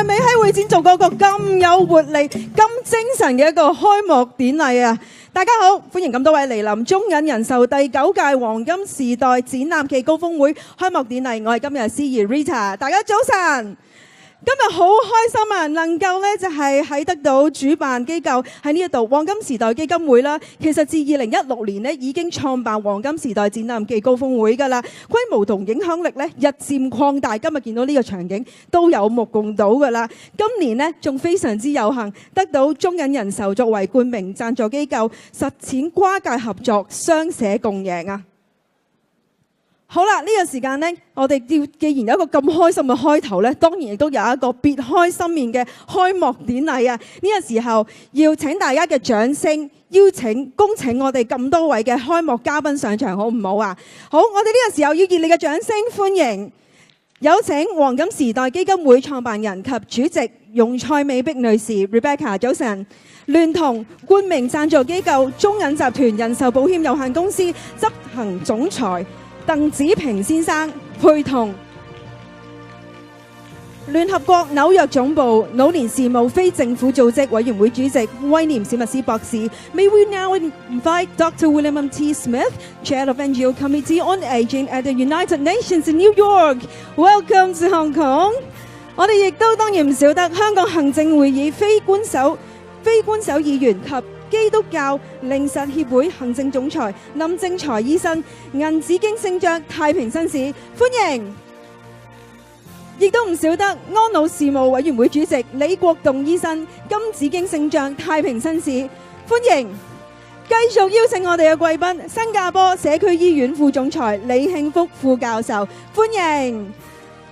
但未喺會展做過個咁有活力、咁精神嘅一個開幕典禮啊！大家好，歡迎咁多位嚟臨中銀人壽第9屆黃金時代展覽暨高峰會開幕典禮，我係今日司儀 Rita， 大家早晨。今日好開心啊，能夠咧就係喺得到主辦機構喺呢一度黃金時代基金會啦。其實自2016年咧已經創辦黃金時代展覽暨高峰會㗎啦，規模同影響力咧日漸擴大。今日見到呢個場景都有目共睹㗎啦。今年呢仲非常之有幸得到中銀人壽作為冠名贊助機構，實踐跨界合作，雙捨共贏啊！好啦，呢個時間呢，我哋既然有一個咁開心嘅開頭呢，當然亦都有一個別開生面嘅開幕典禮啊！呢個時候要請大家嘅掌聲，恭請我哋咁多位嘅開幕嘉賓上場，好唔好啊？好，我哋呢個時候要熱烈嘅掌聲歡迎，有請黃金時代基金會創辦人及主席容蔡美碧女士 Rebecca， 早晨。聯同冠名贊助機構中銀集團人壽保險有限公司執行總裁鄧子平先生，陪同聯合國紐約總部老年事務非政府組織委員會主席威廉史密斯博士。May we now invite Dr. William T. Smith, Chair of NGO Committee on Aging at the United Nations in New York. Welcome to Hong Kong. 我哋亦都當然唔少得香港行政會議非官守議員及基督教靈實協會行政總裁林正財醫生、銀紫荊星章太平紳士，歡迎！亦都唔少得安老事務委員會主席李國棟醫生、金紫荊星章太平紳士，歡迎！繼續邀請我哋嘅貴賓，新加坡社區醫院副總裁李慶福副教授，歡迎！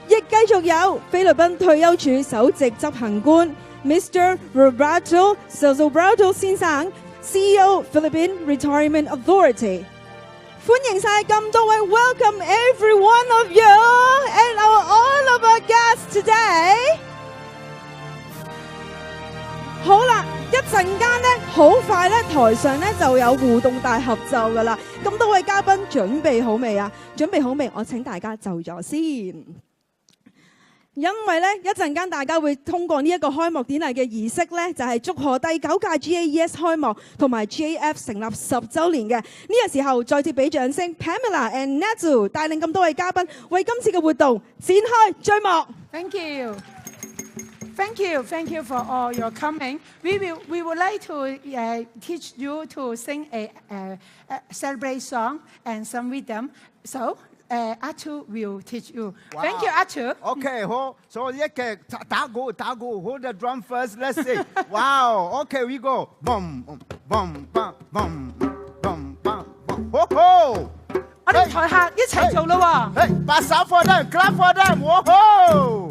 亦繼續有菲律賓退休處首席執行官Mr. Roberto Sosobrato 先生 ，CEO Philippine Retirement Authority， 歡迎晒咁多位 ，Welcome every one of you and all of our guests today。好啦，一陣間咧，好快咧，台上咧就有互動大合奏噶啦。咁多位嘉賓準備好未啊？準備好未？我請大家就咗先。因為咧一陣間大家會通過呢一個開幕典禮嘅儀式咧，就係祝賀第9屆 GAES 開幕同埋 GAF 成立10週年嘅呢個時候，再次俾掌聲 Pamela and Natsu 帶領咁多位嘉賓為今次嘅活動展開序幕。Thank you. Thank you for all your coming. We would like to teach you to sing a celebrate song and some rhythm. So. Atu will teach you. Wow. Thank you, Atu. Okay, so okay, tagu, hold the drum first. Let's sing. Wow. Okay, we go. Bum, bum, bum, bum, bum, bum, bum. Ho ho. 我哋台下一齊做咯喎。Hey, pass out for them, clap for them. Whoa ho.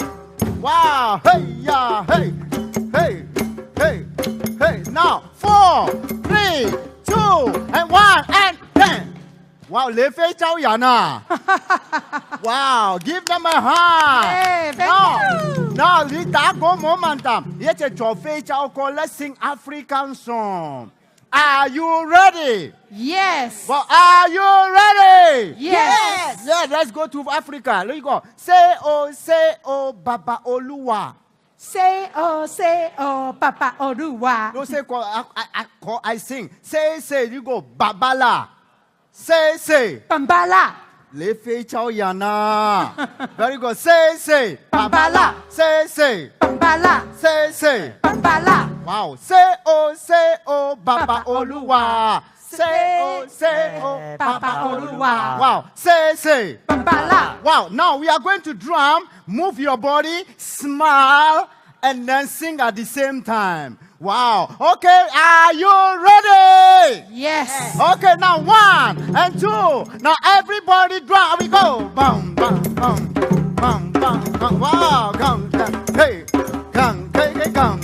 Wow. Hey, yeah, hey, hey, hey, hey. Now 4, 3, 2, and 1, and 10. Wow, 你非洲人啊 ！Wow, give them a hand. Hey, thank you. Now, 你打歌冇問題，你一齊做非洲歌 ，Let's sing African song. Are you ready? Yes. Well, are you ready? Yes. Yeah, let's go to Africa. Let's go. Say oh, Baba Oluwa. Say oh, Papa Oluwa. Don't say I sing. Say, you go Babala. Say, Bambala. 你非洲人啊 ！Very good. Say, Bambala. Say, Bambala. Say, Bambala. Wow. Say oh, Baba Oluwa. Say oh, Papa Oluwa. Wow. Say, Bambala. Wow. Now we are going to drum. Move your body, smile, and then sing at the same time. Wow. Okay, are you ready? Yes. Okay, now 1 and 2. Now everybody drum. We go. Bum, bum, bum, bum, bum, bum. Wow. Come, hey, come, hey, come.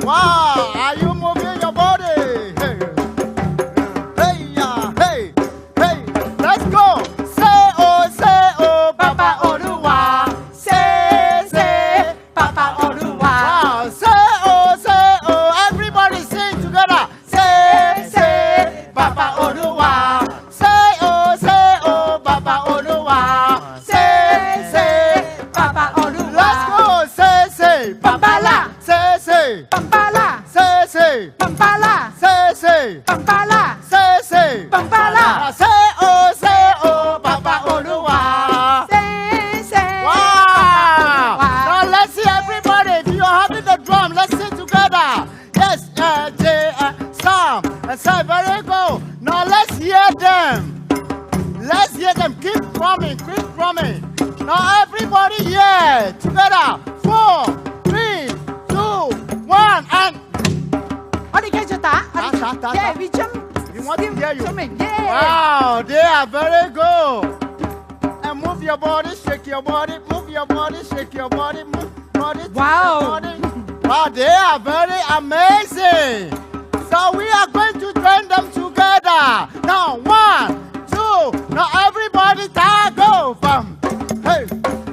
Wow. Are you moving your body? Hey, hey. Let's go. Say oh, Papa Oluwa. Say, Papa Oluwa. Wow. Say oh. Everybody sing together. Say, Papa Oluwa. Say oh, Papa Oluwa. Say, Papa Oluwa. Let's go. Say. say, Pampala. say, say, Pampala. say, say, Pampala. say, say, Pampala. say, say, Pampala. say, oh, Papa Oluwa. Say. Wow! Now let's see everybody. If you're having the drum, let's sing together. Yes, Sam, say very good. Now let's hear them. Let's hear them. Keep drumming, keep drumming. Now everybody here together. 4, 3, 2, 1, and 我哋繼續打。打。Yeah, we jump. We want to hear you. Jumping. Yeah. Wow, they are very good. And move your body, shake your body, move your body, shake your body, move body. Wow. Body. Wow, they are very amazing. So we are going to join them together. Now 1, 2. Now everybody go from. Hey,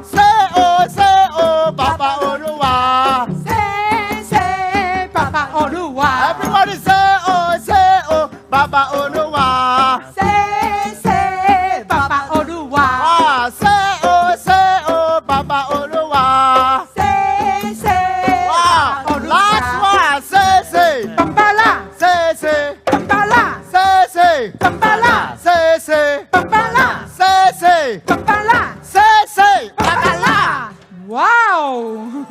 say oh, Papa Oluwa. Say, Papa Oluwa. Everybody say oh, Papa Oluwa. Say, Papa Oluwa. Ah, say oh, Papa Oluwa. Say, Wow, Papa Oluwa. last one, say. Pampala. Say. Pampala. Say. Pampala. Say. Pampala. Say. Pampala. Say. Pampala. Wow.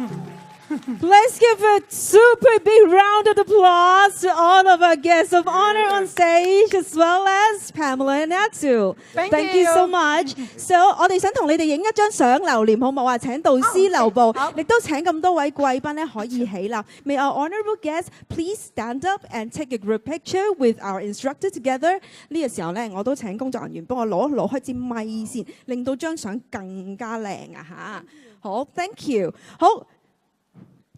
Let's give a super big round of applause to all of our guests of honor on stage, as well as Pamela and Natsu. Thank you you. so much. So 我哋想同你哋影一張相留念，好唔好啊？請導師留步，亦都請咁多位貴賓咧可以起立。May our honourable guests please stand up and take a group picture with our instructor together。呢個時候咧，我都請工作人員幫我攞開支咪先，令到張相更加靚啊嚇！好 ，thank you。好。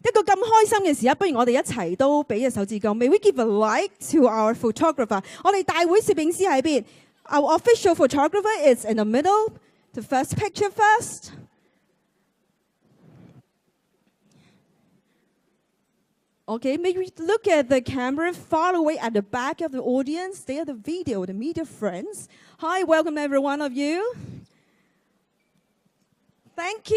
一個咁開心嘅時刻，不如我哋一齊都俾隻手指公。May we give a like to our photographer？ 我哋大會攝影師喺邊 ？Our official photographer is in the middle. The first picture first. Okay, maybe look at the camera far away at the back of the audience. They are the media friends. Hi, welcome every one of you. Thank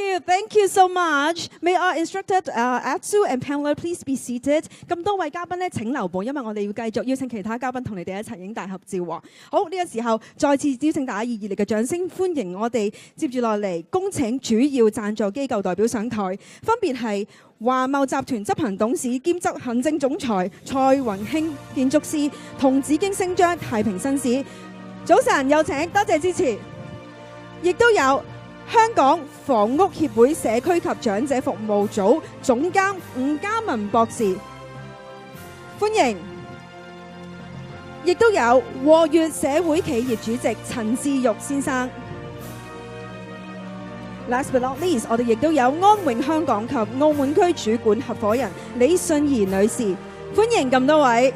you so much. May our instructor Atsu and Pamela please be seated. 咁多位嘉賓咧請留步，因為我哋要繼續邀請其他嘉賓同你哋一齊影大合照喎。好，呢個時候再次邀請大家以熱烈嘅掌聲歡迎我哋接住落嚟恭請主要贊助機構代表上台，分別係華懋集團執行董事兼執行政總裁蔡宏興建築師同紫荊星章太平紳士。早晨，有請，多謝支持。亦都有香港房屋協會社區及長者服務組總監吳嘉文博士，歡迎。亦都有和悅社會企業主席陳志玉先生。Last but not least， 我哋亦都有安永香港及澳門區主管合夥人李信儀女士，歡迎咁多位。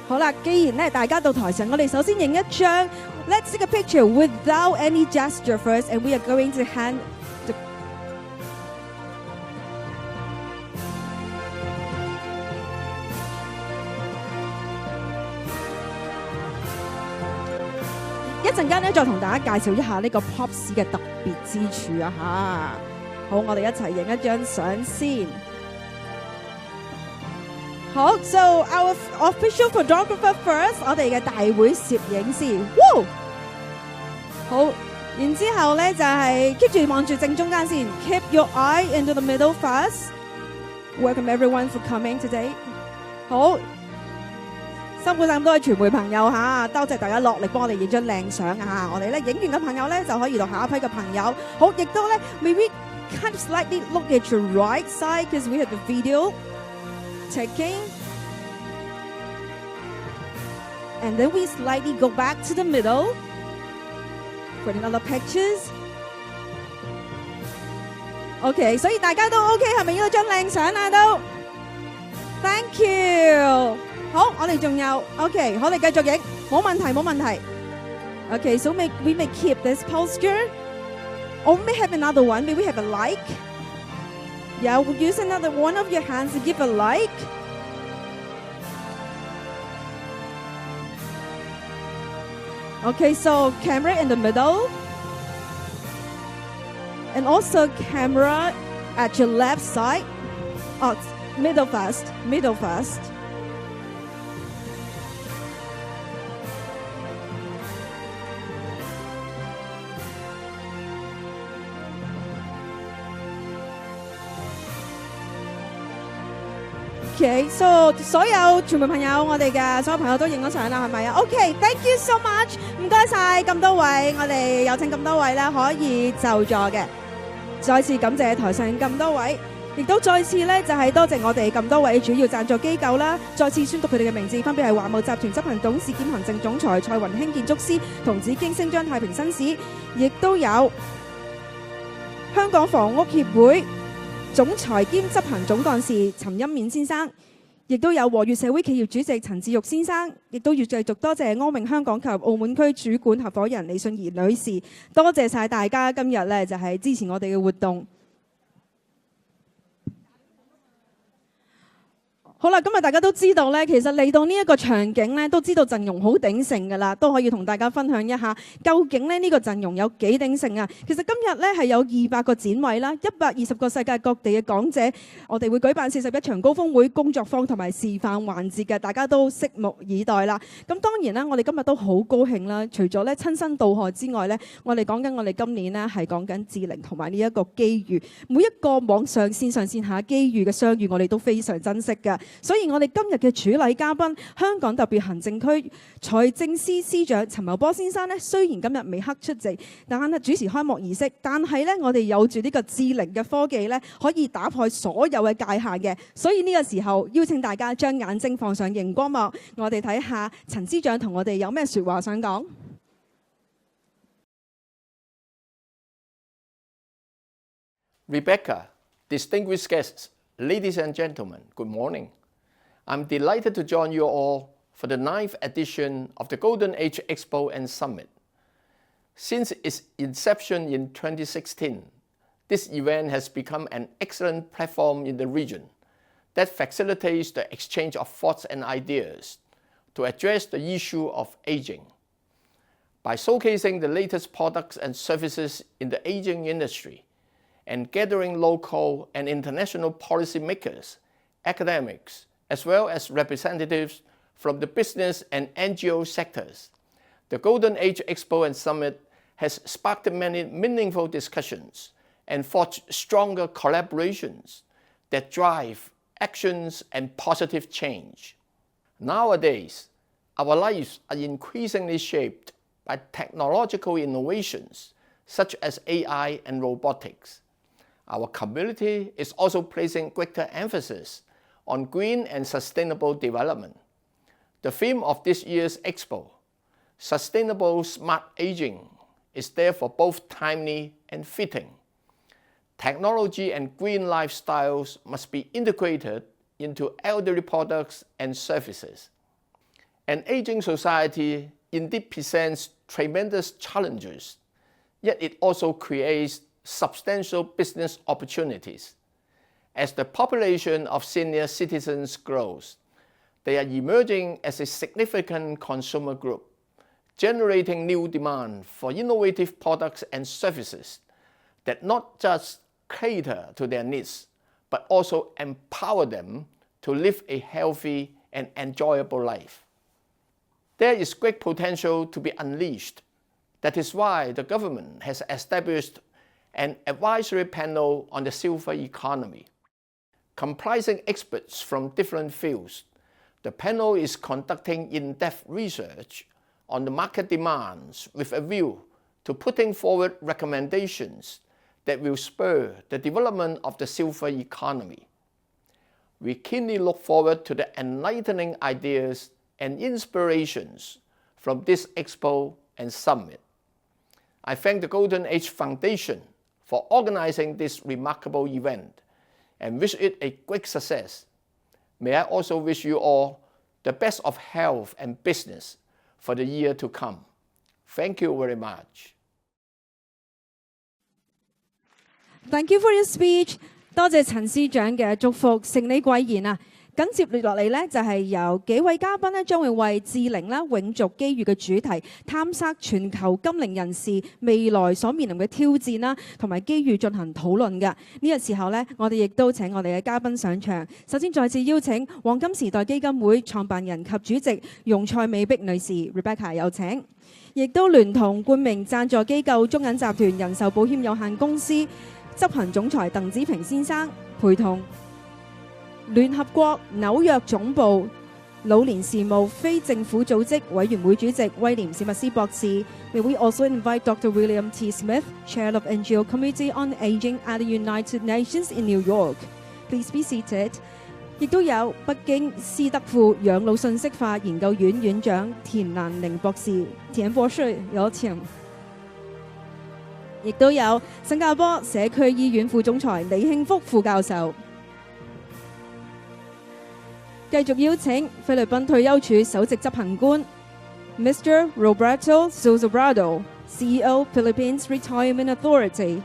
好啦，既然咧大家到台上，我哋首先影一張 ，Let's take a picture without any gesture first, and we are going to hand the 一陣間咧，再同大家介紹一下呢個 Pops 嘅特別之處啊嚇。好，我哋一齊影一張相先。好 ，so our official photographer first， 我哋嘅大會攝影師，好，然之後咧就係 keep 住望住正中間先 ，keep your eye into the middle first。Welcome everyone for coming today。好，辛苦晒咁多位傳媒朋友嚇，多謝大家落力幫我哋影張靚相啊！我哋咧影完嘅朋友咧就可以到下一批嘅朋友。好，亦都咧 maybe kind of slightly look at your right side because we have the video taking, and then we slightly go back to the middle for another pictures. OK， 所以大家都 OK， 係咪要張靚相啊？都 ，Thank you。好，我哋仲有 OK， 我哋繼續影，冇問題冇問題。OK， so we may keep this posture, or we may have another one. Maybe we have a like. Yeah, we'll use another one of your hands to give a like. Okay, so camera in the middle. And also camera at your left side. Oh, middle first. Okay, so 所有傳媒朋友，我哋嘅所有朋友都影咗相啦，係咪啊 ？OK，thank you so much， 唔該晒咁多位，我哋有請咁多位啦，可以就座嘅。再次感謝台上咁多位，亦都再次咧就係多謝我哋咁多位主要贊助機構啦。再次宣讀佢哋嘅名字，分別係華懋集團執行董事兼行政總裁蔡雲興建築師同紫荊星章太平紳士，亦都有香港房屋協會總裁兼執行總幹事陳欽勉先生，亦都有和悅社會企業主席陳志玉先生，亦都要繼續多謝柯明香港及澳門區主管合夥人李信儀女士，多謝晒大家今日咧就係支持我哋嘅活動。好啦，今日大家都知道咧，其實嚟到呢一個場景咧，都知道陣容好鼎盛㗎啦，都可以同大家分享一下，究竟咧呢個陣容有幾鼎盛啊？其實今日咧係有200個展位啦，120個世界各地嘅講者，我哋會舉辦41場高峰會、工作坊同埋示範環節嘅，大家都拭目以待啦。咁當然啦，我哋今日都好高興啦，除咗咧親身到河之外咧，我哋講緊我哋今年咧係講緊智齡同埋呢一個機遇，每一個網上線上線下機遇嘅相遇，我哋都非常珍惜㗎。所以我哋今日嘅主禮嘉賓，香港特別行政區財政司司長陳茂波先生呢，雖然今日未刻出席，但係主持開幕儀式，但係呢，我哋有住呢個智齡嘅科技呢，可以打破所有嘅界限嘅。所以呢個時候，邀請大家將眼睛放上熒光幕，我哋睇下陳司長同我哋有咩説話想講。Rebecca, distinguished guests, ladies and gentlemen, good morning. I'm delighted to join you all for the 9th edition of the Golden Age Expo and Summit. Since its inception in 2016, this event has become an excellent platform in the region that facilitates the exchange of thoughts and ideas to address the issue of aging. By showcasing the latest products and services in the aging industry and gathering local and international policymakers, academics, as well as representatives from the business and NGO sectors, the Golden Age Expo and Summit has sparked many meaningful discussions and forged stronger collaborations that drive actions and positive change. Nowadays, our lives are increasingly shaped by technological innovations such as AI and robotics. Our community is also placing greater emphasis on green and sustainable development. The theme of this year's Expo, Sustainable Smart Aging, is therefore both timely and fitting. Technology and green lifestyles must be integrated into elderly products and services. An aging society indeed presents tremendous challenges, yet it also creates substantial business opportunities. As the population of senior citizens grows, they are emerging as a significant consumer group, generating new demand for innovative products and services that not just cater to their needs, but also empower them to live a healthy and enjoyable life. There is great potential to be unleashed. That is why the government has established an advisory panel on the silver economy. Comprising experts from different fields, the panel is conducting in-depth research on the market demands with a view to putting forward recommendations that will spur the development of the silver economy. We keenly look forward to the enlightening ideas and inspirations from this Expo and Summit. I thank the Golden Age Foundation for organizing this remarkable event and wish it a great success. May I also wish you all the best of health and business for the year to come. Thank you very much. Thank you for your speech. 多謝陳司長嘅祝福，承你貴言啊！緊接落嚟呢，就係由幾位嘉賓呢，將會為智齡啦、永續機遇嘅主題，探索全球金齡人士未來所面臨嘅挑戰啦，同埋機遇進行討論嘅。呢個時候呢，我哋亦都請我哋嘅嘉賓上場。首先再次邀請黃金時代基金會創辦人及主席容蔡美碧女士 Rebecca 有請，亦都聯同冠名贊助機構中銀集團人壽保險有限公司執行總裁鄧子平先生，陪同聯合國紐約總部老年事務非政府組織委員會主席威廉史密斯博士。May we also invite Dr. William T. Smith, Chair of NGO Committee on Aging at the United Nations in New York. Please be seated. 亦都有北京思德庫養老信息化研究院院長田蘭玲博士，田博士有請。亦都有新加坡社區醫院副總裁李慶福副教授。繼續邀請菲律賓退休處首席執行官 Mr. Roberto Sobrado, CEO Philippines Retirement Authority。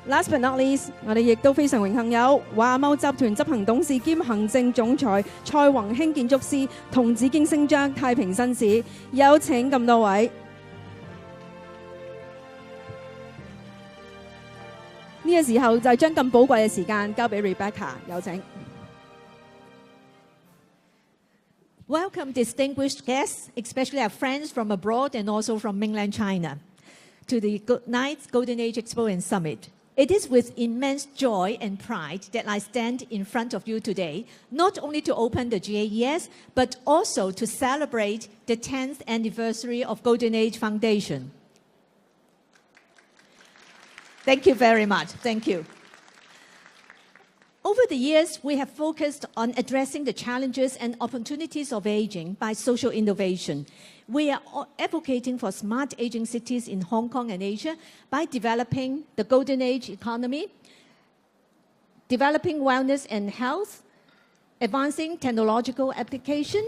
Last but not least， 我哋亦都非常榮幸有華懋集團執行董事兼行政總裁蔡宏興建築師同紫荊星章太平紳士，有請咁多位。呢個時候就係將咁寶貴嘅時間交俾 Rebecca， 有請。Welcome, distinguished guests, especially our friends from abroad and also from mainland China, to the 9th Golden Age Expo and Summit. It is with immense joy and pride that I stand in front of you today, not only to open the GAES, but also to celebrate the 10th anniversary of Golden Age Foundation. Thank you very much. Thank you. Over the years, we have focused on addressing the challenges and opportunities of aging by social innovation. We are advocating for smart aging cities in Hong Kong and Asia by developing the Golden Age economy, developing wellness and health, advancing technological application,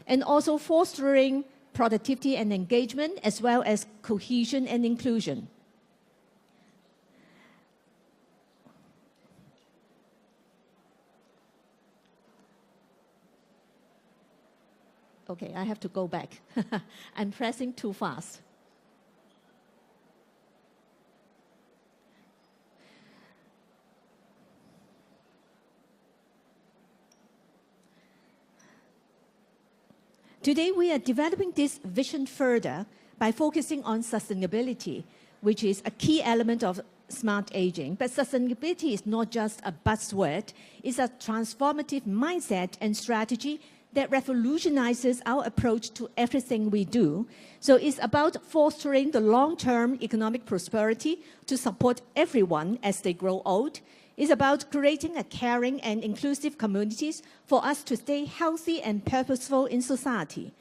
and also fostering productivity and engagement, as well as cohesion and inclusion. Okay, I have to go back. I'm pressing too fast. Today, we are developing this vision further by focusing on sustainability, which is a key element of smart aging. But sustainability is not just a buzzword. It's a transformative mindset and strategy that revolutionizes our approach to everything we do. So it's about fostering the long-term economic prosperity to support everyone as they grow old. It's about creating a caring and inclusive communities for us to stay healthy and purposeful in society.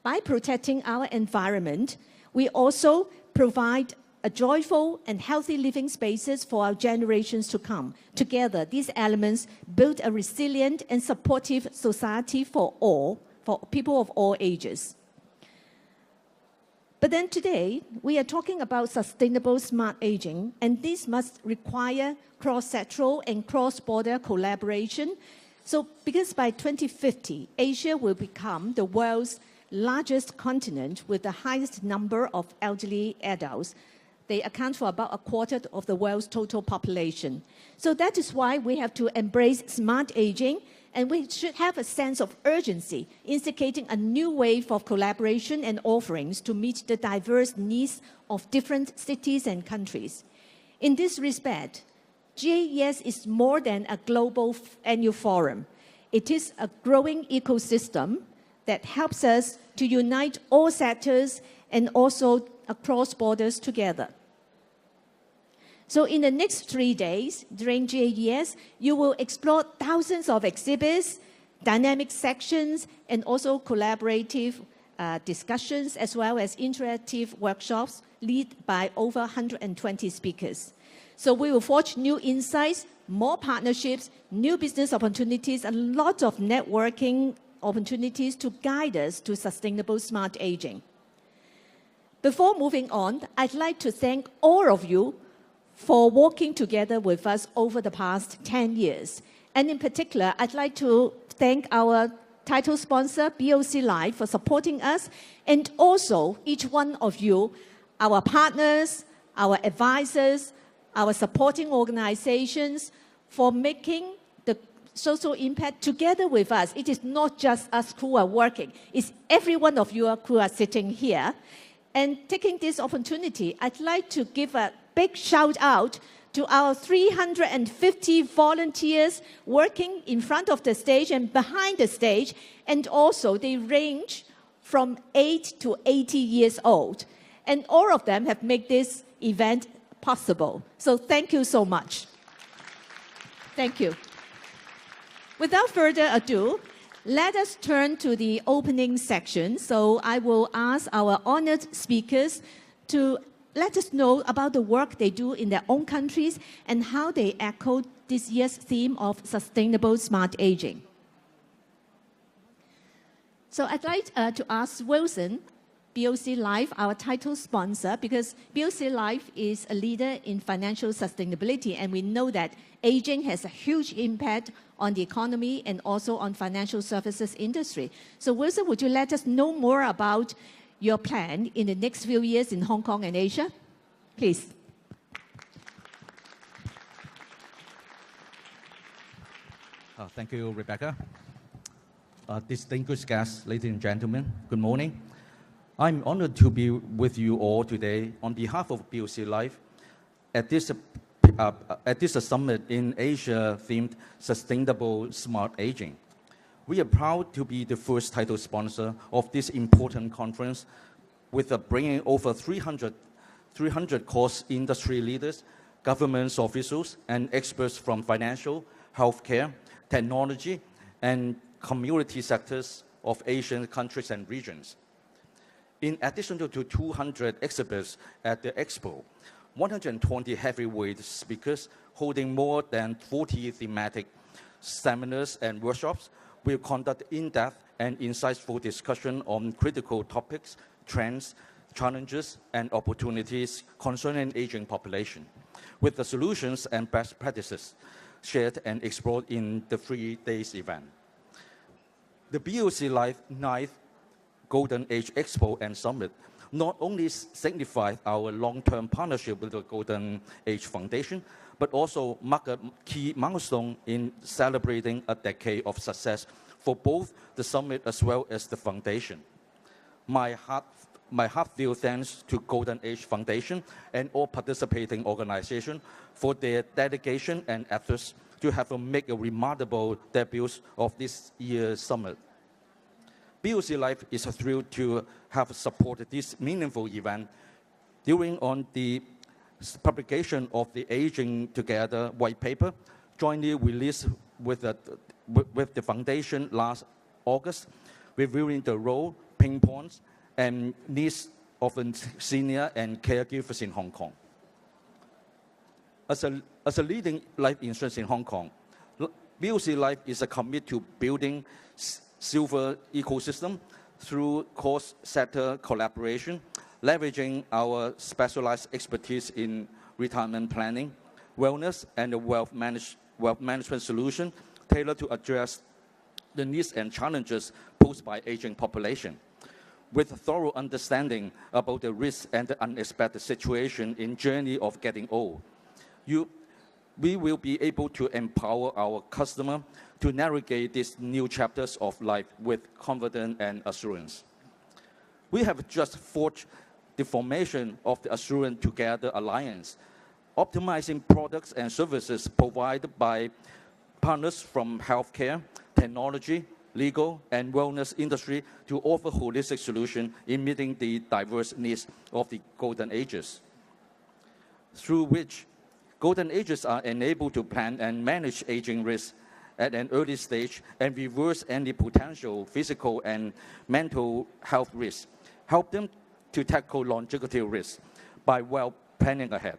By protecting our environment, we also provide a joyful and healthy living spaces for our generations to come. Together, these elements build a resilient and supportive society for all, for people of all ages. But then today, we are talking about sustainable smart aging, and this must require cross-sectoral and cross-border collaboration. So, because by 2050, Asia will become the world's largest continent with the highest number of elderly adults. They account for about a quarter of the world's total population. So that is why we have to embrace smart aging, and we should have a sense of urgency, instigating a new wave of collaboration and offerings to meet the diverse needs of different cities and countries. In this respect, GAES is more than a global annual forum. It is a growing ecosystem that helps us to unite all sectors and also across borders together. So in the next 3 days, during GAES, you will explore thousands of exhibits, dynamic sections, and also collaborative discussions, as well as interactive workshops led by over 120 speakers. So we will forge new insights, more partnerships, new business opportunities, a lot of networking opportunities to guide us to sustainable smart aging. Before moving on, I'd like to thank all of you for working together with us over the past 10 years. And in particular, I'd like to thank our title sponsor, BOC Life, for supporting us, and also each one of you, our partners, our advisors, our supporting organizations, for making the social impact together with us. It is not just us who are working. It's every one of you who are sitting here. And taking this opportunity, I'd like to give a big shout out to our 350 volunteers working in front of the stage and behind the stage, and also they range from 8 to 80 years old. And all of them have made this event possible. So thank you so much. Thank you. Without further ado, let us turn to the opening section. So I will ask our honored speakers to let us know about the work they do in their own countries and how they echo this year's theme of sustainable smart aging. So I'd like to ask Wilson, BOC Life, our title sponsor, because BOC Life is a leader in financial sustainability, and we know that aging has a huge impact on the economy and also on financial services industry. So Wilson, would you let us know more about your plan in the next few years in Hong Kong and Asia? Please. Thank you, Rebecca. Distinguished guests, ladies and gentlemen, good morning. I'm honored to be with you all today on behalf of BOC Life at this summit in Asia themed Sustainable Smart Aging. We are proud to be the first title sponsor of this important conference, with bringing over 300 course industry leaders, government officials, and experts from financial, healthcare, technology, and community sectors of Asian countries and regions. In addition to 200 exhibitors at the Expo, 120 heavyweight speakers holding more than 40 thematic seminars and workshops will conduct in-depth and insightful discussion on critical topics, trends, challenges, and opportunities concerning aging population, with the solutions and best practices shared and explored in the 3 days event. The BOC Life 9th Golden Age Expo and Summit not only signifies our long-term partnership with the Golden Age Foundation, but also mark a key milestone in celebrating a decade of success for both the summit as well as the foundation. My heartfelt thanks to Golden Age Foundation and all participating organizations for their dedication and efforts to have make a remarkable debut of this year's summit. BOC Life is thrilled to have supported this meaningful event during on the publication of the Aging Together white paper, jointly released with the foundation last August, reviewing the role, pain points, and needs of senior and caregivers in Hong Kong. As a leading life insurance in Hong Kong, BOC Life is committed to building silver ecosystem through cross-sector collaboration, leveraging our specialized expertise in retirement planning, wellness, and the wealth management solution tailored to address the needs and challenges posed by aging population. With a thorough understanding about the risks and the unexpected situation in journey of getting old, we will be able to empower our customer to navigate these new chapters of life with confidence and assurance. We have just forged the formation of the Assurance Together Alliance, optimizing products and services provided by partners from healthcare, technology, legal, and wellness industry to offer holistic solutions in meeting the diverse needs of the Golden Ages, through which Golden Ages are enabled to plan and manage aging risks at an early stage and reverse any potential physical and mental health risks, help them to tackle longevity risks by well planning ahead,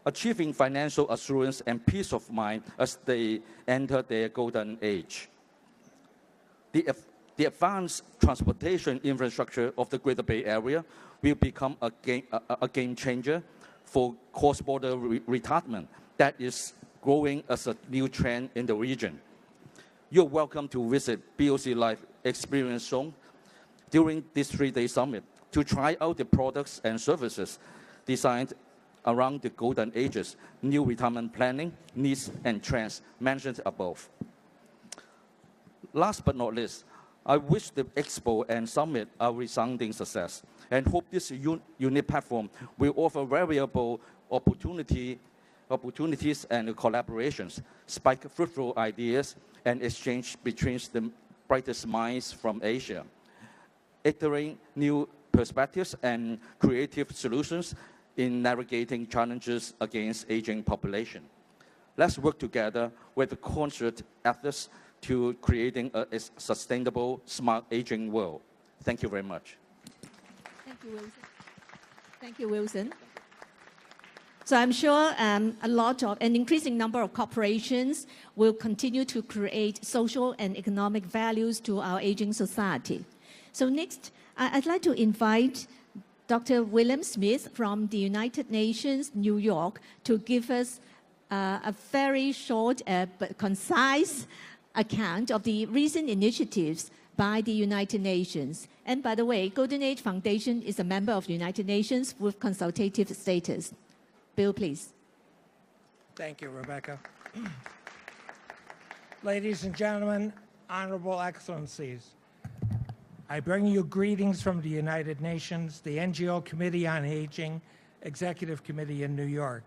achieving financial assurance and peace of mind as they enter their golden age. The advanced transportation infrastructure of the Greater Bay Area will become a game changer for cross-border retirement that is growing as a new trend in the region. You're welcome to visit BOC Life Experience Zone during this 3-day summit to try out the products and services designed around the Golden Agers, new retirement planning, needs, and trends mentioned above. Last but not least, I wish the Expo and Summit a resounding success and hope this unique platform will offer variable opportunities and collaborations, spike fruitful ideas, and exchange between the brightest minds from Asia, iterate new perspectives and creative solutions in navigating challenges against aging population. Let's work together with the concert efforts to creating a sustainable, smart aging world. Thank you very much. Thank you, Wilson. Thank you, Wilson. So I'm sure an increasing number of corporations will continue to create social and economic values to our aging society. So next, I'd like to invite Dr. William Smith from the United Nations, New York, to give us a very short but concise account of the recent initiatives by the United Nations. And by the way, Golden Age Foundation is a member of the United Nations with consultative status. Bill, please. Thank you, Rebecca. Ladies and gentlemen, honorable excellencies, I bring you greetings from the United Nations, the NGO Committee on Aging, Executive Committee in New York.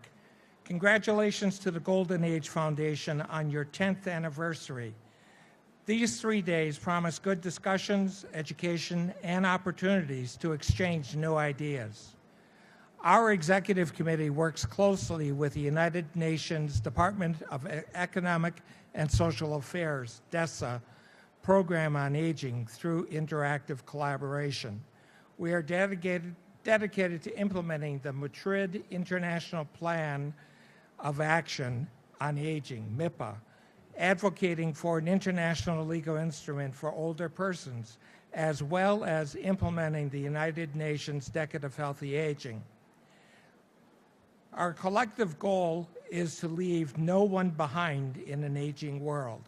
Congratulations to the Golden Age Foundation on your 10th anniversary. These 3 days promise good discussions, education, and opportunities to exchange new ideas. Our Executive Committee works closely with the United Nations Department of Economic and Social Affairs, DESA, Program on Aging through interactive collaboration. We are dedicated to implementing the Madrid International Plan of Action on Aging, MIPA, advocating for an international legal instrument for older persons, as well as implementing the United Nations Decade of Healthy Aging. Our collective goal is to leave no one behind in an aging world.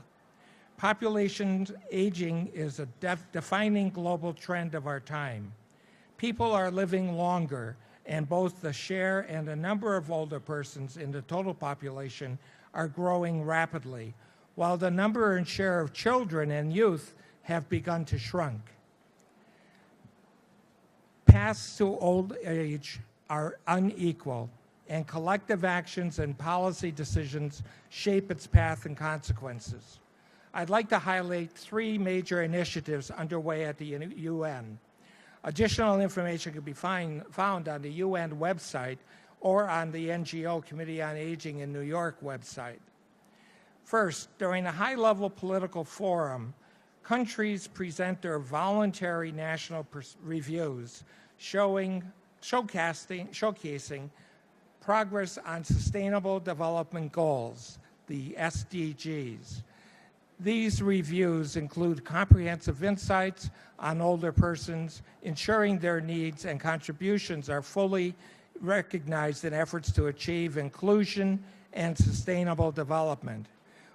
Population aging is a defining global trend of our time. People are living longer, and both the share and the number of older persons in the total population are growing rapidly, while the number and share of children and youth have begun to shrink. Paths to old age are unequal, and collective actions and policy decisions shape its path and consequences. I'd like to highlight 3 major initiatives underway at the UN. Additional information can be found on the UN website or on the NGO Committee on Aging in New York website. First, during a high-level political forum, countries present their voluntary national reviews showcasing progress on Sustainable Development Goals, the SDGs. These reviews include comprehensive insights on older persons, ensuring their needs and contributions are fully recognized in efforts to achieve inclusion and sustainable development.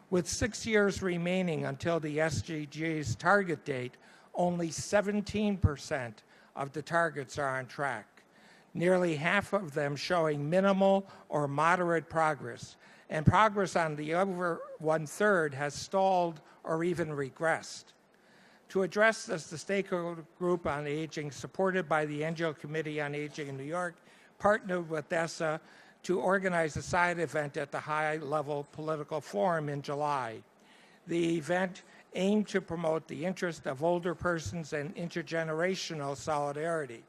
With 6 years remaining until the SDGs target date, only 17% of the targets are on track, nearly half of them showing minimal or moderate progress, and progress on the over 1/3 has stalled or even regressed. To address this, the stakeholder group on aging, supported by the NGO Committee on Aging in New York, partnered with DESA to organize a side event at the high-level political forum in July. The event aimed to promote the interest of older persons and intergenerational solidarity.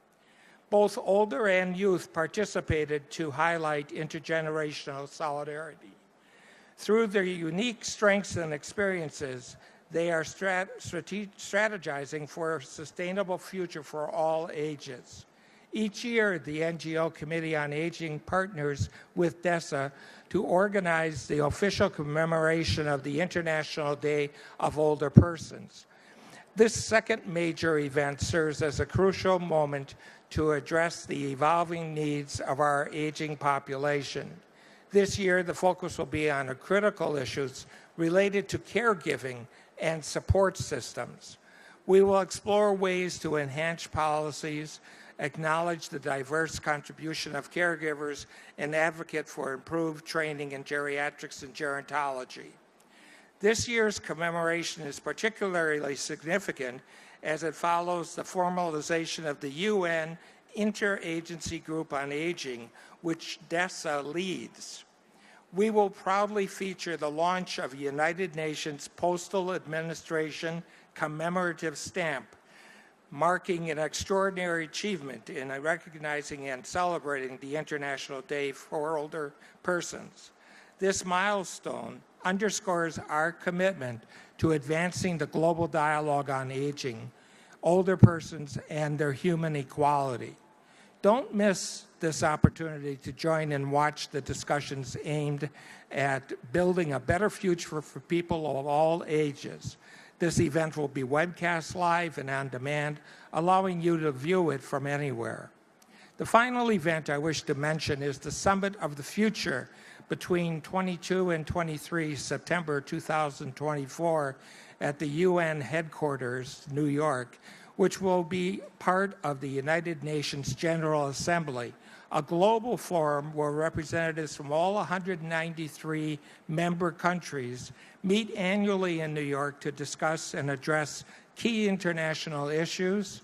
Both older and youth participated to highlight intergenerational solidarity. Through their unique strengths and experiences, they are strategizing for a sustainable future for all ages. Each year, the NGO Committee on Aging partners with DESA to organize the official commemoration of the International Day of Older Persons. This second major event serves as a crucial moment to address the evolving needs of our aging population. This year, the focus will be on critical issues related to caregiving and support systems. We will explore ways to enhance policies, acknowledge the diverse contribution of caregivers, and advocate for improved training in geriatrics and gerontology. This year's commemoration is particularly significant as it follows the formalization of the UN Interagency Group on Aging, which DESA leads. We will proudly feature the launch of a United Nations Postal Administration commemorative stamp, marking an extraordinary achievement in recognizing and celebrating the International Day for Older Persons. This milestone underscores our commitment to advancing the global dialogue on aging, older persons, and their human equality. Don't miss this opportunity to join and watch the discussions aimed at building a better future for people of all ages. This event will be webcast live and on demand, allowing you to view it from anywhere. The final event I wish to mention is the Summit of the Future between 22 and 23 September 2024 at the UN headquarters, New York, which will be part of the United Nations General Assembly, a global forum where representatives from all 193 member countries meet annually in New York to discuss and address key international issues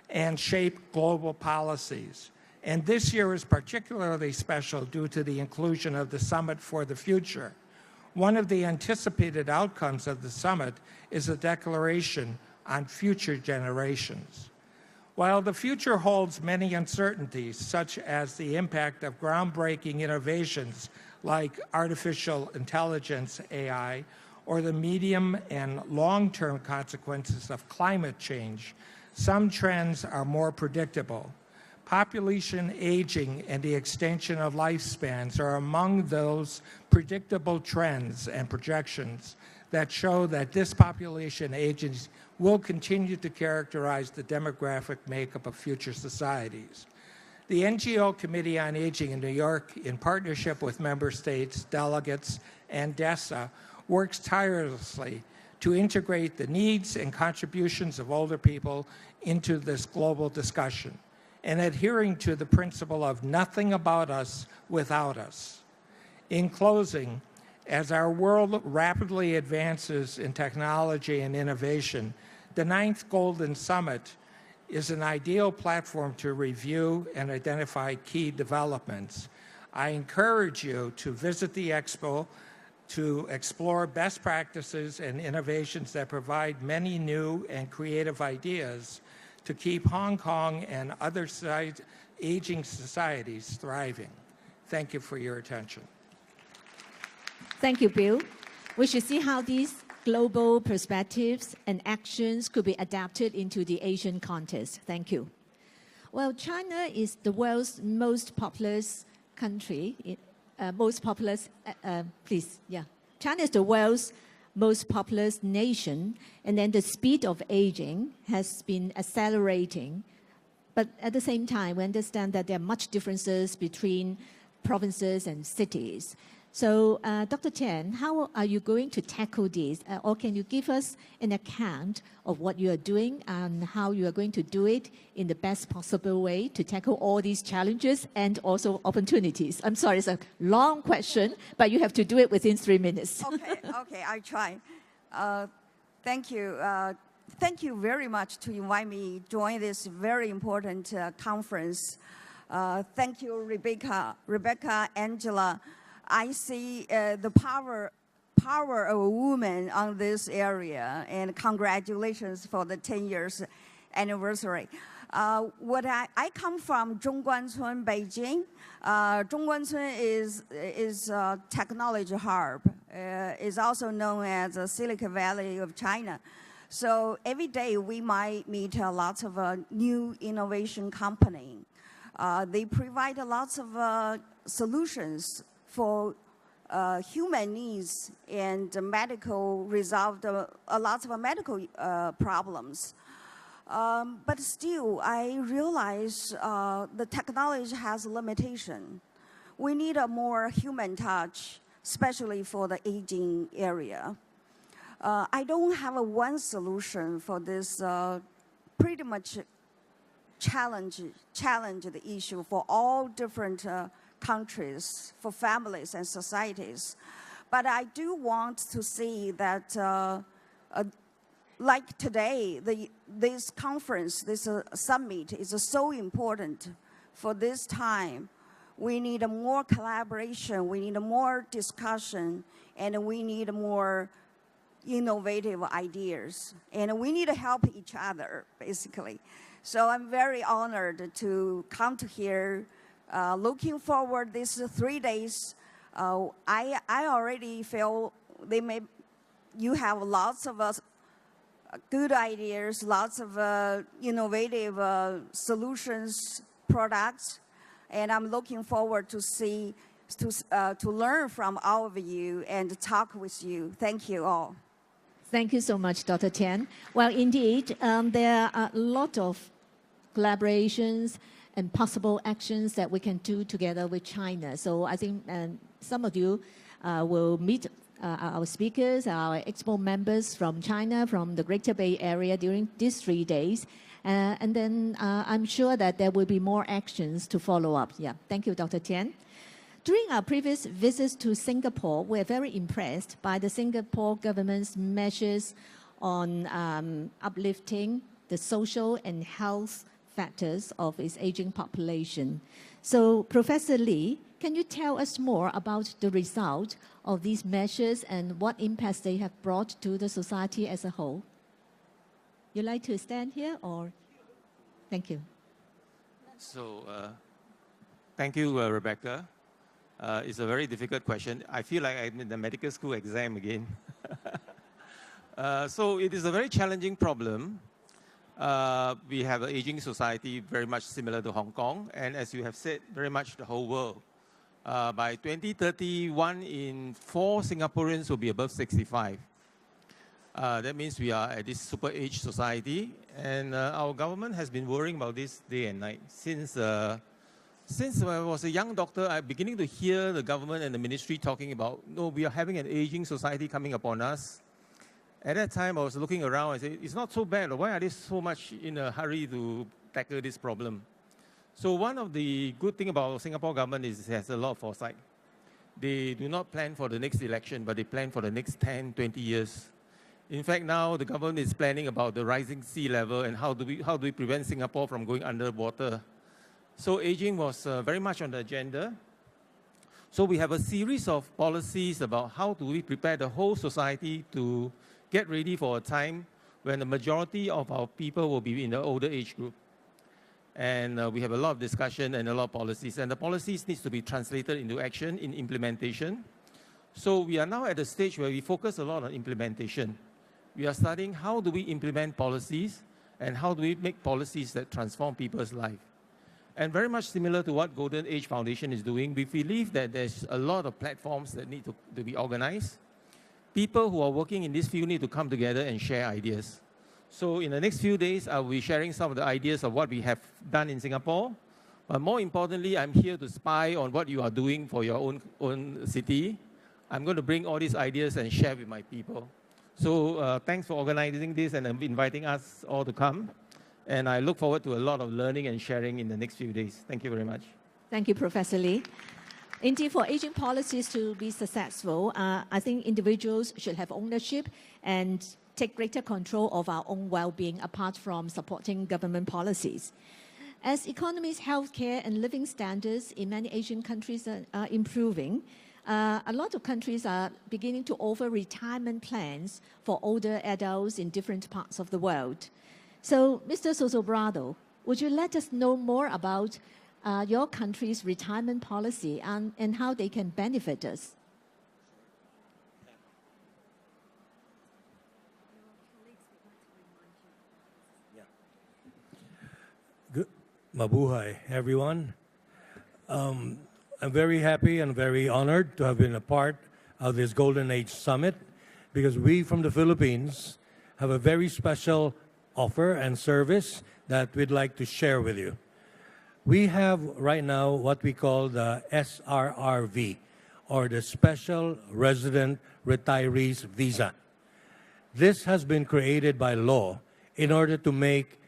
and shape global policies. And this year is particularly special due to the inclusion of the Summit for the Future. One of the anticipated outcomes of the summit is a declaration on future generations. While the future holds many uncertainties, such as the impact of groundbreaking innovations like artificial intelligence, AI, or the medium and long-term consequences of climate change, some trends are more predictable. Population aging and the extension of lifespans are among those predictable trends and projections that show that this population aging will continue to characterize the demographic makeup of future societies. The NGO Committee on Aging in New York, in partnership with member states, delegates, and DESA, works tirelessly to integrate the needs and contributions of older people into this global discussion, and adhering to the principle of nothing about us without us. In closing, as our world rapidly advances in technology and innovation, the 9th Golden Summit is an ideal platform to review and identify key developments. I encourage you to visit the Expo to explore best practices and innovations that provide many new and creative ideas to keep Hong Kong and other aging societies thriving. Thank you for your attention. Thank you, Bill. We should see how these global perspectives and actions could be adapted into the Asian context. Thank you. Well, China is the world's most populous country. China is the world's most populous nation, and then the speed of aging has been accelerating. But at the same time, we understand that there are much differences between provinces and cities. So, Dr. Chan, how are you going to tackle this? Or can you give us an account of what you are doing and how you are going to do it in the best possible way to tackle all these challenges and also opportunities? I'm sorry, it's a long question, but you have to do it within 3 minutes. Okay, I try. Thank you. Thank you very much to invite me to join this very important conference. Thank you, Rebecca, Angela. I see the power of a woman on this area, and congratulations for the 10 years anniversary. I come from Zhongguancun, Beijing. Zhongguancun is a technology hub. Is also known as the Silicon Valley of China. So every day we might meet lots of new innovation company. They provide lots of solutions for human needs and resolved a lot of medical problems. But still, I realize the technology has limitation. we need a more human touch, especially for the aging area. I don't have a one solution for this pretty much challenge the issue for all different countries, for families and societies. But I do want to see that, like today, this conference, this summit is so important for this time. We need more collaboration, we need more discussion, and we need more innovative ideas. And we need to help each other, basically. So I'm very honored to come to here. Looking forward these 3 days. I already feel you have lots of good ideas, lots of innovative solutions, products, and I'm looking forward to learn from all of you and talk with you. Thank you all. Thank you so much, Dr. Tian. Well, indeed, there are a lot of collaborations and possible actions that we can do together with China. So I think some of you will meet our speakers, our expo members from China, from the Greater Bay Area during these 3 days. And then I'm sure that there will be more actions to follow up. Yeah, thank you, Dr. Tian. During our previous visits to Singapore, we're very impressed by the Singapore government's measures on uplifting the social and health factors of its aging population. So, Professor Lee, can you tell us more about the result of these measures and what impacts they have brought to the society as a whole? You'd like to stand here or? Thank you. So, thank you, Rebecca. It's a very difficult question. I feel like I'm in the medical school exam again. So it is a very challenging problem. We have an aging society very much similar to Hong Kong, and as you have said, very much the whole world. By 2030, 1 in 4 Singaporeans will be above 65. That means we are at this super age society, and our government has been worrying about this day and night. Since I was a young doctor, I'm beginning to hear the government and the ministry talking about, no, we are having an aging society coming upon us. At that time, I was looking around and said, it's not so bad. Why are they so much in a hurry to tackle this problem? So one of the good things about Singapore government is it has a lot of foresight. They do not plan for the next election, but they plan for the next 10, 20 years. In fact, now the government is planning about the rising sea level and how do we prevent Singapore from going underwater. So aging was very much on the agenda. So we have a series of policies about how do we prepare the whole society to get ready for a time when the majority of our people will be in the older age group. And we have a lot of discussion and a lot of policies. And the policies need to be translated into action in implementation. So we are now at a stage where we focus a lot on implementation. We are studying how do we implement policies and how do we make policies that transform people's life. And very much similar to what Golden Age Foundation is doing, we believe that there's a lot of platforms that need to be organized. People who are working in this field need to come together and share ideas. So in the next few days, I will be sharing some of the ideas of what we have done in Singapore. But more importantly, I'm here to spy on what you are doing for your own city. I'm going to bring all these ideas and share with my people. So thanks for organizing this and inviting us all to come. And I look forward to a lot of learning and sharing in the next few days. Thank you very much. Thank you, Professor Lee. Indeed, for aging policies to be successful, I think individuals should have ownership and take greater control of our own well-being apart from supporting government policies. As economies, healthcare, and living standards in many Asian countries are improving, a lot of countries are beginning to offer retirement plans for older adults in different parts of the world. So, Mr. Sosobrado, would you let us know more about your country's retirement policy and how they can benefit us? Good. Mabuhay, everyone. I'm very happy and very honored to have been a part of this Golden Age Summit because we from the Philippines have a very special offer and service that we'd like to share with you. We have right now what we call the SRRV, or the Special Resident Retirees Visa. This has been created by law in order to make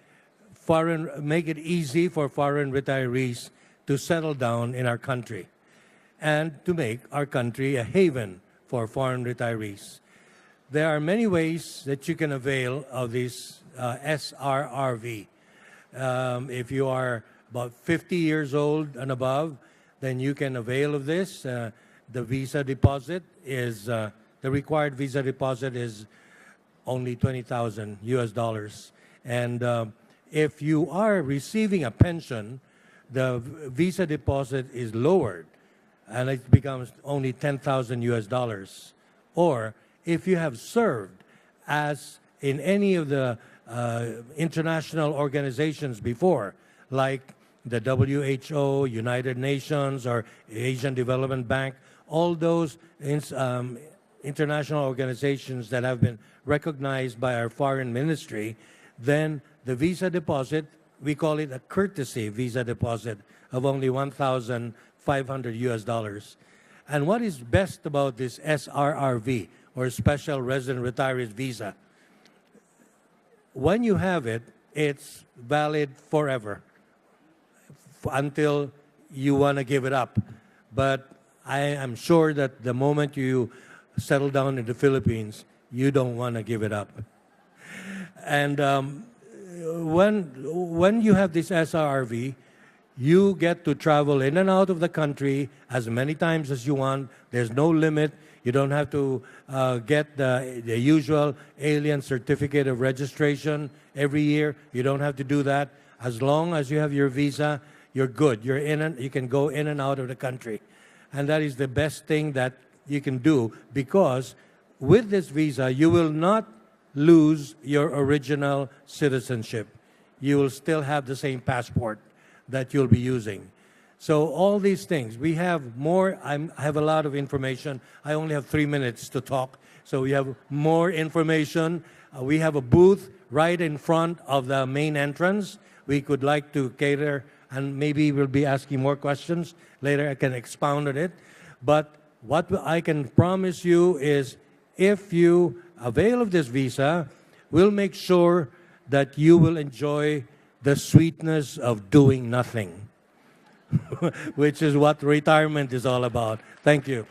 it easy for foreign retirees to settle down in our country and to make our country a haven for foreign retirees. There are many ways that you can avail of this SRRV. If you are about 50 years old and above, then you can avail of this. The visa deposit is, the required visa deposit is only $20,000 US. And if you are receiving a pension, the visa deposit is lowered and it becomes only $10,000 US. Or if you have served as in any of the international organizations before, like the WHO, United Nations, or Asian Development Bank, all those international organizations that have been recognized by our foreign ministry, then the visa deposit, we call it a courtesy visa deposit of only $1,500 US. And what is best about this SRRV, or Special Resident Retirees Visa? When you have it, it's valid forever until you want to give it up. But I am sure that the moment you settle down in the Philippines, you don't want to give it up. And when you have this SRRV, you get to travel in and out of the country as many times as you want. There's no limit. You don't have to get the usual alien certificate of registration every year. You don't have to do that. As long as you have your visa, you're good. You're in and you can go in and out of the country. And that is the best thing that you can do, because with this visa, you will not lose your original citizenship. You will still have the same passport that you'll be using. So all these things, we have more. I have a lot of information. I only have 3 minutes to talk. So we have more information. We have a booth right in front of the main entrance. We could like to cater, and maybe we'll be asking more questions later. I can expound on it. But what I can promise you is, if you avail of this visa, we'll make sure that you will enjoy the sweetness of doing nothing, which is what retirement is all about. Thank you.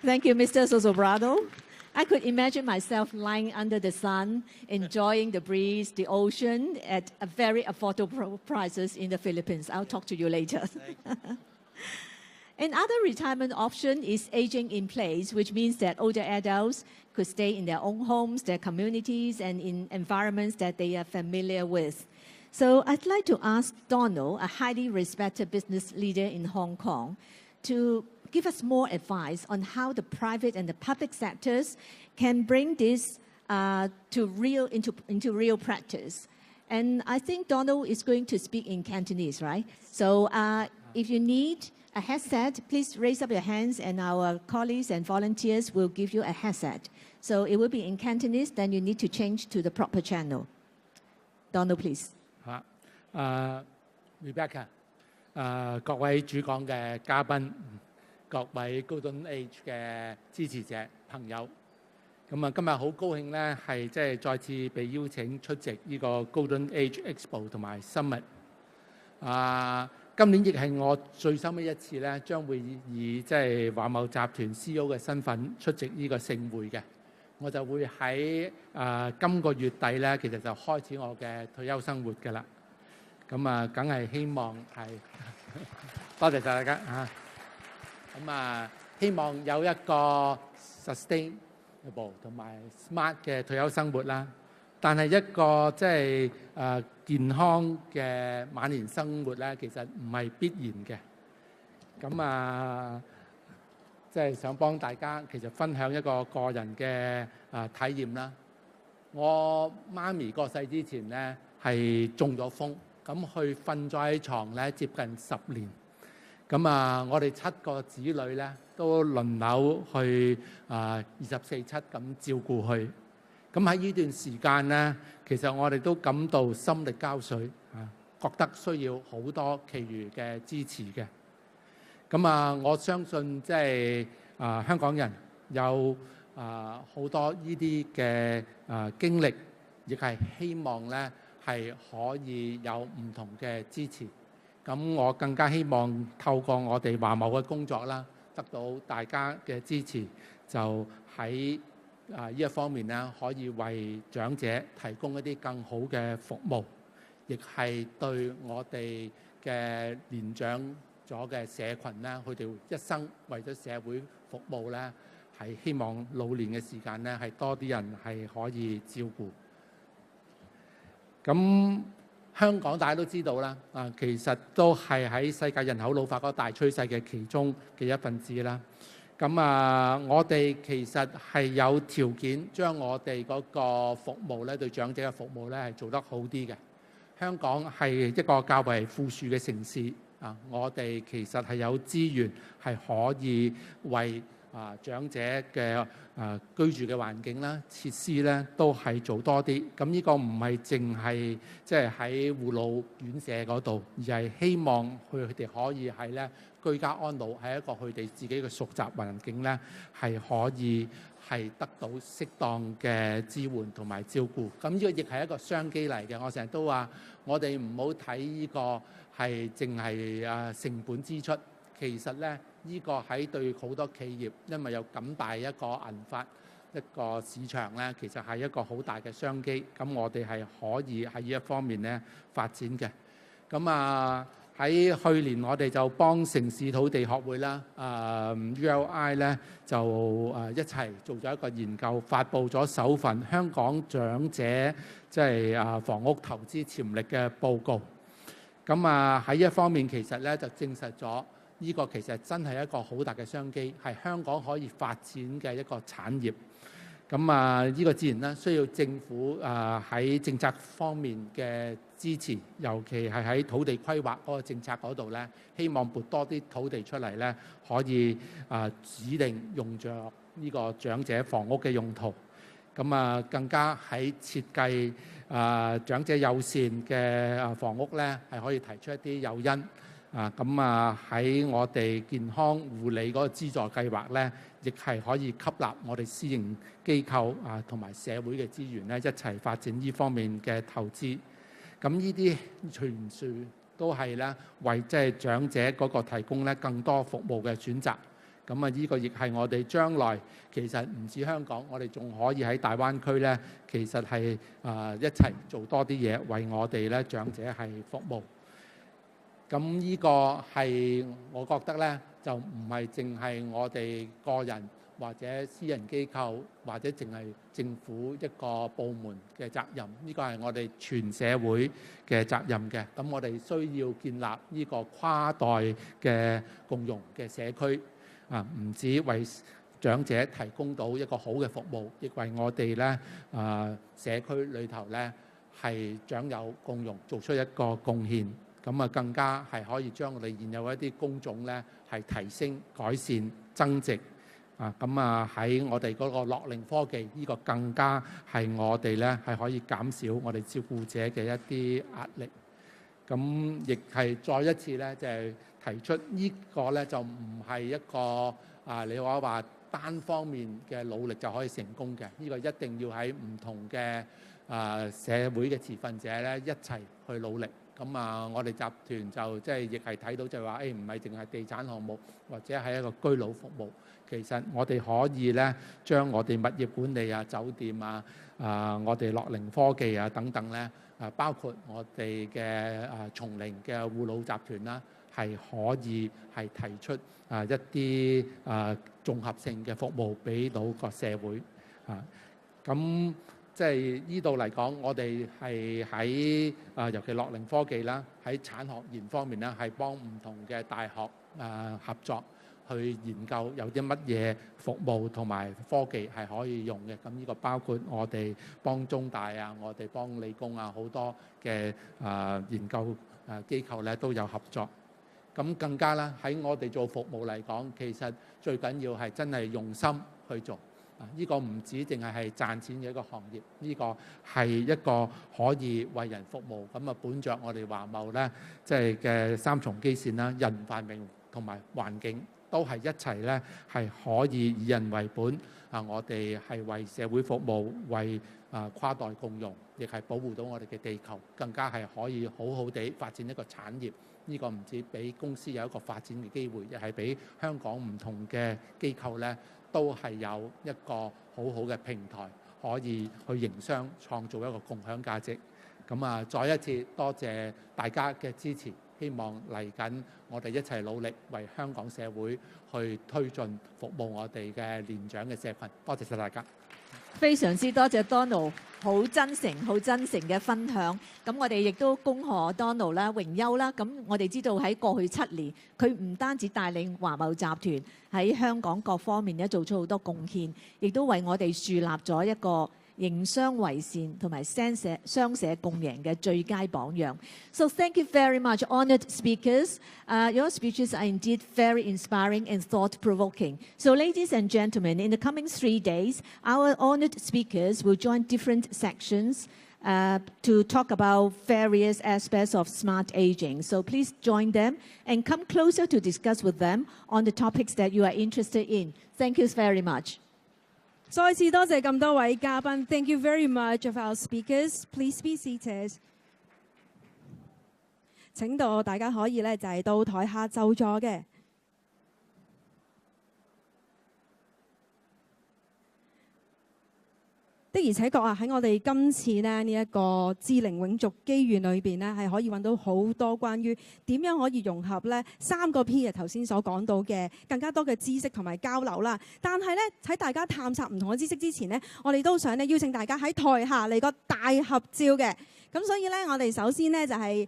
Thank you, Mr. Sosobrado. I could imagine myself lying under the sun, enjoying the breeze, the ocean, at a very affordable prices in the Philippines. I'll talk to you later. Another retirement option is aging in place, which means that older adults could stay in their own homes, their communities, and in environments that they are familiar with. So I'd like to ask Donald, a highly respected business leader in Hong Kong, to give us more advice on how the private and the public sectors can bring this into real practice. And I think Donald is going to speak in Cantonese, right? So if you need a headset, please raise up your hands, and our colleagues and volunteers will give you a headset. So it will be in Cantonese, then you need to change to the proper channel. Donald, please. Rebecca, 各位主講嘅嘉賓，各位 Golden Age 嘅支持者朋友，咁啊今日好高興咧，係即係再次被邀請出席呢個 Golden Age Expo 同埋 Summit。今年亦係我最深嘅一次咧，將會以即係華懋集團 CEO 嘅身份出席呢個盛會嘅。我就會喺今個月底咧，其實就開始我嘅退休生活㗎啦。咁啊，梗係希望係多謝晒大家嚇。咁啊，希望有一個 sustainable 同埋 smart 嘅退休生活啦。但係一個即係健康嘅晚年生活咧，其實唔係必然嘅。咁啊，即係想幫大家其實分享一個個人嘅體驗啦。我媽咪過世之前咧係中咗風，咁佢瞓咗喺床咧接近10年。咁啊，我哋7個子女咧都輪流去24/7咁照顧佢。咁喺呢段時間咧，其實我哋都感到心力交瘁覺得需要好多其餘嘅支持嘅。我相信即係香港人有好多呢啲嘅經歷，亦係希望咧係可以有唔同嘅支持。我更加希望透過我哋華懋嘅工作啦，得到大家嘅支持，就喺呢一方面咧，可以為長者提供一啲更好嘅服務，亦係對我哋嘅年長咗嘅社群咧，佢哋一生為咗社會服務咧，係希望老年嘅時間咧，係多啲人係可以照顧。香港大家都知道啦，其實都係喺世界人口老化嗰個大趨勢嘅其中嘅一份子啦。我哋其實係有條件將我哋嗰個服務咧，對長者嘅服務咧係做得好啲嘅。香港係一個較為富庶嘅城市，我哋其實係有資源係可以為長者嘅居住嘅環境啦、設施咧都係做多啲。呢個唔係淨係即係喺護老院舍嗰度，而係希望佢哋可以係咧居家安老，喺一個佢哋自己嘅熟習環境咧，係可以係得到適當嘅支援同埋照顧。呢個亦係一個商機嚟嘅。我成日都話，我哋唔好睇呢個係淨係成本支出，其實咧呢個喺對好多企業，因為有咁大一個銀發一個市場咧，其實係一個好大嘅商機。我哋係可以喺呢一方面咧發展嘅。喺去年我哋就幫城市土地學會啦，ULI 咧就一齊做咗一個研究，發布咗首份香港長者即係房屋投資潛力嘅報告。喺一方面其實咧就證實咗呢個其實真係一個好大嘅商機，係香港可以發展嘅一個產業。呢個自然咧需要政府喺政策方面嘅支持，尤其係喺土地規劃嗰個政策嗰度咧，希望撥多啲土地出嚟咧，可以指定用作呢個長者房屋嘅用途。更加喺設計長者友善嘅房屋咧，係可以提出一啲誘因。喺我哋健康護理嗰個資助計劃咧，亦係可以吸納我哋私營機構同埋社會嘅資源咧，一齊發展呢方面嘅投資。呢啲全數都係咧為即係長者嗰個提供咧更多服務嘅選擇。呢個亦係我哋將來其實唔止香港，我哋仲可以喺大灣區咧，其實係一齊做多啲嘢，為我哋咧長者係服務。呢個係我覺得咧，就唔係淨係我哋個人或者私人機構或者淨係政府一個部門嘅責任，呢個係我哋全社會嘅責任嘅。我哋需要建立呢個跨代嘅共融嘅社區，唔止為長者提供到一個好嘅服務，亦為我哋咧社區裏頭咧係長幼共融做出一個貢獻。更加係可以將我哋現有一啲工種咧係提升、改善、增值。喺我哋嗰個樂齡科技，呢個更加係我哋咧係可以減少我哋照顧者嘅一啲壓力。亦係再一次咧，就係提出呢個咧就唔係一個你話單方面嘅努力就可以成功嘅。呢個一定要喺唔同嘅社會嘅持份者咧一齊去努力。我哋集團就即係亦係睇到就係話，唔係淨係地產項目或者係一個居老服務，其實我哋可以咧將我哋物業管理酒店我哋樂齡科技等等咧包括我哋嘅松齡嘅護老集團啦，係可以係提出一啲綜合性嘅服務俾到個社會。即係呢度嚟講，我哋係喺尤其樂齡科技啦，喺產學研方面咧，係幫唔同嘅大學合作去研究有啲乜嘢服務同埋科技係可以用嘅。呢個包括我哋幫中大我哋幫理工好多嘅研究機構咧都有合作。更加啦，喺我哋做服務嚟講，其實最緊要係真係用心去做。呢個唔止淨係賺錢嘅一個行業，呢個係一個可以為人服務。咁啊，本着我哋華懋咧，即係嘅三重基線啦，人繁榮同埋環境都係一齊咧，係可以以人為本。我哋係為社會服務，為跨代共融，亦係保護到我哋嘅地球，更加係可以好好地發展一個產業。呢個唔止俾公司有一個發展嘅機會，亦係俾香港唔同嘅機構咧，都係有一個好好嘅平台，可以去營商，創造一個共享價值。咁啊，再一次多謝大家嘅支持，希望嚟緊我哋一齊努力，為香港社會去推進服務我哋嘅年長嘅社群。多謝晒大家。非常之多謝 Donald， 好真誠嘅分享。咁我哋亦都恭賀 Donald 啦，榮休啦。咁我哋知道喺過去7年，佢唔單止帶領華懋集團喺香港各方面咧做出好多貢獻，亦都為我哋樹立咗一個營商為善同埋雙社共贏嘅最佳榜樣。So thank you very much, honoured speakers. Your speeches are indeed very inspiring and thought-provoking. So ladies and gentlemen, in the coming 3 days, our honoured speakers will join different sections to talk about various aspects of smart aging. So please join them and come closer to discuss with them on the topics that you are interested in. Thank you very much. 再次多謝咁多位嘉賓 ，Thank you very much of our speakers. Please be seated. 請到大家可以咧就係到台下就座嘅。的而且確啊，喺我哋今次咧呢一個智齡永續機遇裏邊咧，係可以揾到好多關於點樣可以融合咧3個 P 嘅頭先所講到嘅更加多嘅知識同埋交流啦。但係咧喺大家探索唔同嘅知識之前咧，我哋都想咧邀請大家喺台下嚟個大合照嘅。咁所以咧，我哋首先咧就係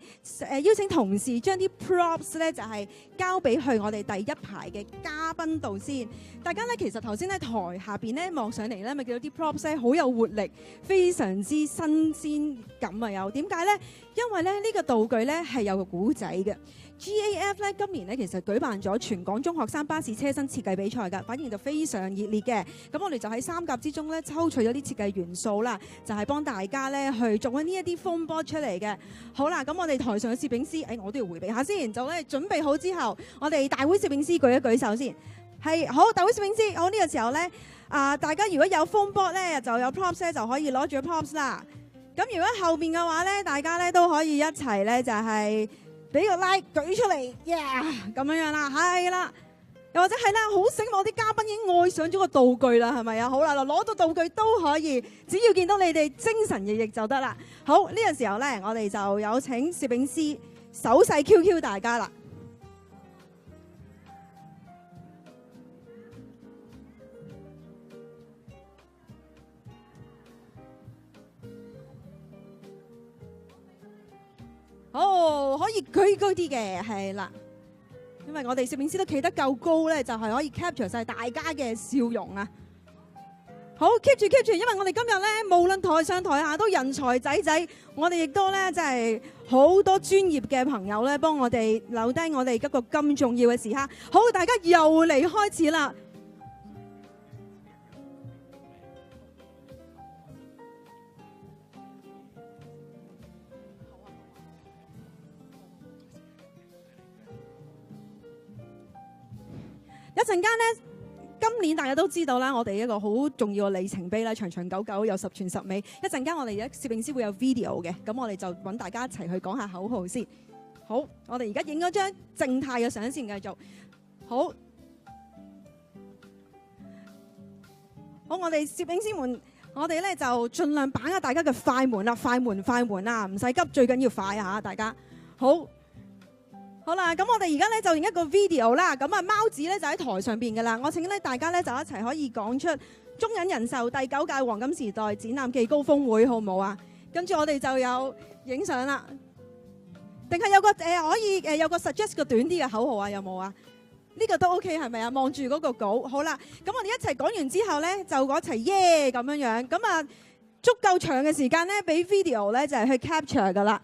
邀請同事將啲 props 咧就係交俾去我哋第一排嘅嘉賓度先。大家咧其實頭先喺台下邊咧望上嚟咧，咪見到啲 props 咧好有活力，非常之新鮮感啊！有點解咧？因為咧呢個道具咧係有個古仔嘅。GAF 咧今年咧其實舉辦咗全港中學生巴士車身設計比賽㗎，反應就非常熱烈嘅。咁我哋就喺3甲之中咧抽取咗啲設計元素啦，就係幫大家咧去做緊呢一啲 foam board 出嚟嘅。好啦，咁我哋台上嘅攝影師，我都要迴避下先，就咧準備好之後，我哋大會攝影師舉一舉手先。係好，大會攝影師，好呢個時候咧，大家如果有 foam board 咧，就有 props 咧，就可以攞住 props 啦。咁如果後邊嘅話咧，大家咧都可以一齊咧就係俾個 like 舉出嚟 ，yeah 咁樣啦，係啦。又或者係啦，好醒目，啲嘉賓已經愛上咗個道具啦，係咪啊？好啦，攞到道具都可以，只要見到你哋精神奕奕就得啦。好，呢個時候咧，我哋就有請攝影師手勢 QQ 大家啦。好，可以舉高啲嘅，係啦。因為我哋攝影師都企得夠高咧，就係可以 capture 晒大家嘅笑容啊！好 keep 住，因為我哋今日咧，無論台上台下都人才仔，我哋亦都咧真係好多專業嘅朋友咧，幫我哋留低我哋一個咁重要嘅時刻。好，大家又嚟開始啦！一陣間咧，今年大家都知道啦，我哋一個好重要嘅里程碑啦，長長久久有10全10美。一陣間我哋而家攝影師會有 video 嘅，咁我哋就揾大家一齊去講下口號先。好，我哋而家影咗張靜態嘅相先，繼續。好，我哋攝影師們，我哋咧就盡量把握大家嘅快門啦，快門啊，唔使急，最緊要快嚇，大家好。好啦，咁我哋而家咧就影一個 video 啦，咁啊貓子咧就喺台上邊噶啦，我請咧大家咧就一齊可以講出中銀人壽第9屆黃金時代展覽暨高峰會，好唔好啊？跟住我哋就有影相啦，定係有個可以有個 suggest 個短啲嘅口號啊？有冇啊？呢個都 OK 係咪啊？望住嗰個稿，好啦，咁我哋一齊講完之後咧就一齊耶咁樣，咁啊足夠長嘅時間咧俾 video 咧就係去 capture 噶啦。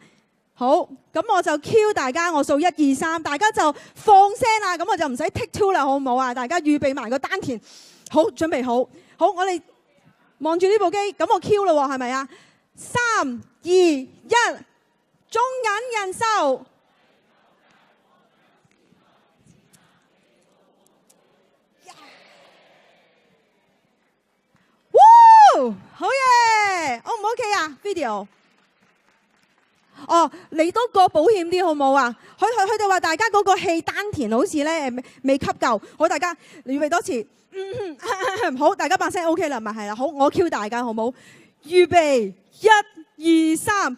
好，咁我就 cue 大家，我數1、2、3，大家就放聲啦，咁我就唔使 take two 啦，好唔好啊？大家預備埋個丹田，好，準備好。好，我哋望住呢部機，咁我 Q 啦喎，係咪啊？3、2、1，中銀人壽。好嘢 ，O 唔 OK 啊 ？Video， 哦，你都過保險啲好冇啊？佢哋話大家嗰個氣丹田好似咧未吸夠，好，大家預備多次，好，大家把聲 OK 啦，咪係啦，好，我 Q 大家好冇？預備1、2、3。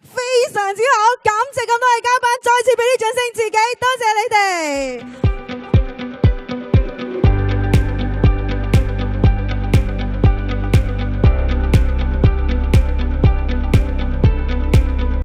非常之好，感謝咁多位嘉賓，再